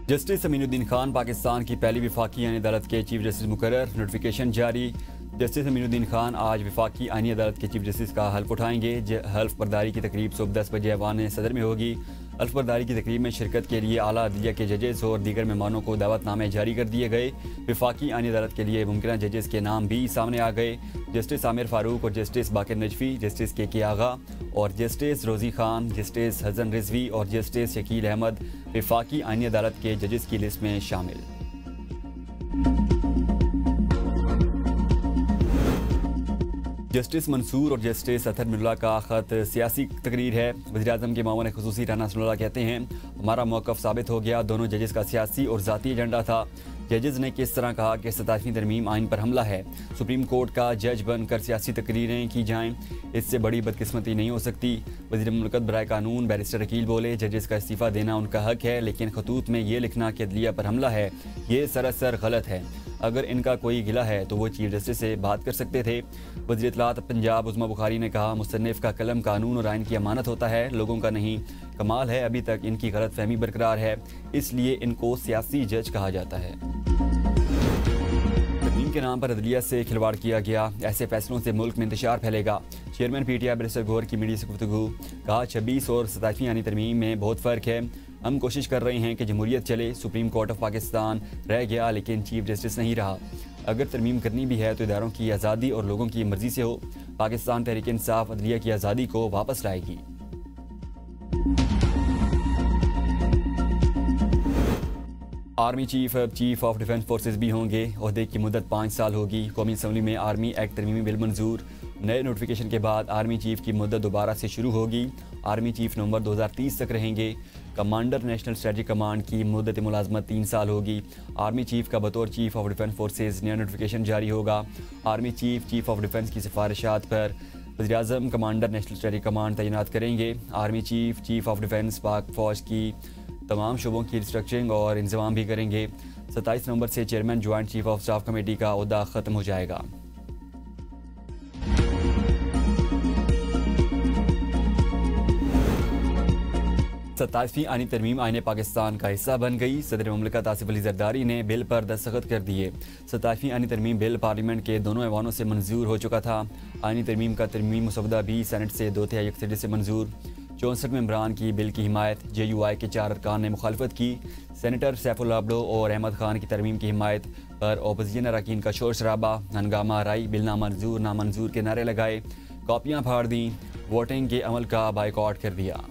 Justice Aminuddin Khan Pakistan की पहली वफाकी आईनी अदालत के चीफ जस्टिस मुकर्रर, नोटिफिकेशन जारी। जस्टिस अमीनुद्दीन खान आज वफाकी आईनी अदालत के चीफ जस्टिस का हल्फ उठाएंगे। हल्फ बर्दारी की तकरीब सुबह 10 बजे ऐवान सदर में होगी। हल्फ बर्दारी की तकरीब में शिरकत के लिए आला अदलिया के जजेस और दीगर मेहमानों को दावतनामे जारी कर दिए गए। वफाकी आईनी अदालत के लिए मुमकिन जजेस के नाम भी सामने आ गए। जस्टिस आमिर फारूक और जस्टिस बाकिर नजफी, जस्टिस के आगा और जस्टिस रोजी खान, जस्टिस हसन रिजवी और जस्टिस शकील अहमद वफाकी आईनी अदालत के जजेस की लिस्ट में शामिल। जस्टिस मंसूर और जस्टिस अतर मिल्ला का ख़त सियासी तकरीर है। वज़ीर-ए-आज़म के मामून ख़ुसूसी राना सनाउल्लाह कहते हैं, हमारा मौक़िफ़ साबित हो गया, दोनों जजेस का सियासी और ज़ाती एजेंडा था। जजेस ने किस तरह कहा कि 27वीं तरमीम आइन पर हमला है। सुप्रीम कोर्ट का जज बनकर सियासी तकरीरें की जाएं, इससे बड़ी बदकिस्मती नहीं हो सकती। वज़ीर मुमलिकत बराए कानून बैरिस्टर अकील बोले, जजेस का इस्तीफ़ा देना उनका हक है, लेकिन खतूत में ये लिखना कि अदलिया पर हमला है, ये सरासर गलत है। अगर इनका कोई गिला है तो वो चीफ जस्टिस से बात कर सकते थे। वज़ीर इत्तलात पंजाब उस्मा बुखारी ने कहा, मुसन्निफ का कलम कानून और आइन की अमानत होता है, लोगों का नहीं। कमाल है अभी तक इनकी गलत फहमी बरकरार है, इसलिए इनको सियासी जज कहा जाता है। तरमीम के नाम पर अदलिया से खिलवाड़ किया गया, ऐसे फैसलों से मुल्क में इंतशार फैलेगा। चेयरमैन पीटीआई बैरिस्टर गौहर की मीडिया से गुफ्तगू, कहा 26 और 27वीं यानी तरमीम में बहुत फ़र्क है। हम कोशिश कर रहे हैं कि जमहूरियत चले। सुप्रीम कोर्ट ऑफ पाकिस्तान रह गया लेकिन चीफ जस्टिस नहीं रहा। अगर तरमीम करनी भी है तो इदारों की आज़ादी और लोगों की मर्जी से हो। पाकिस्तान तहरीक इंसाफ अदलिया की आज़ादी को वापस लाएगी। आर्मी चीफ अब चीफ ऑफ डिफेंस फोर्सेज भी होंगे। ओहदे की मुद्दत 5 साल होगी। कौमी असम्बली में आर्मी एक्ट तरमीमी बिल मंजूर। नए नोटिफिकेशन के बाद आर्मी चीफ की मुद्दत दोबारा से शुरू होगी। आर्मी चीफ नवंबर 2030 तक रहेंगे। कमांडर नेशनल स्ट्रेटजिक कमांड की मुद्दत मुलाजमत 3 साल होगी। आर्मी चीफ का बतौर चीफ ऑफ डिफेंस फोर्सेज नया नोटिफिकेशन जारी होगा। आर्मी चीफ ऑफ डिफेंस की सिफारिशात पर वज़ीर-ए-आज़म कमांडर नेशनल स्ट्रेटजिक कमांड तैनात करेंगे। आर्मी चीफ ऑफ डिफेंस पाक फौज की तमाम शोबों की रिस्ट्रक्चरिंग और इंतजाम भी करेंगे। 27 नवंबर से chairman joint chief of staff committee का ओहदा ख़त्म हो जाएगा। सत्ताईसवीं आईनी तरमीम आईने पाकिस्तान का हिस्सा बन गई। सदर मुमलिकत आसिफ अली जरदारी ने बिल पर दस्तखत कर दिए। 27वीं आईनी तरमीम बिल पार्लियामेंट के दोनों ऐवानों से मंजूर हो चुका था। आईनी तरमीम का तरमीमी मसवदा भी सेनेट से 2/3 अक्सरियत से मंजूर। 64 मेंबरान की बिल की हिमायत। JUI के 4 अरकान ने मुखालफत की। सेनेटर सैफुल्लाह अब्दो और अहमद खान की तरमीम की हिमायत पर ओपोजिशन अरकान का शोर शराबा, हंगामा राई, बिल नामंजूर नामंजूर के नारे लगाए, कॉपियाँ फाड़ दी, वोटिंग के अमल का बाइकआउट कर दिया।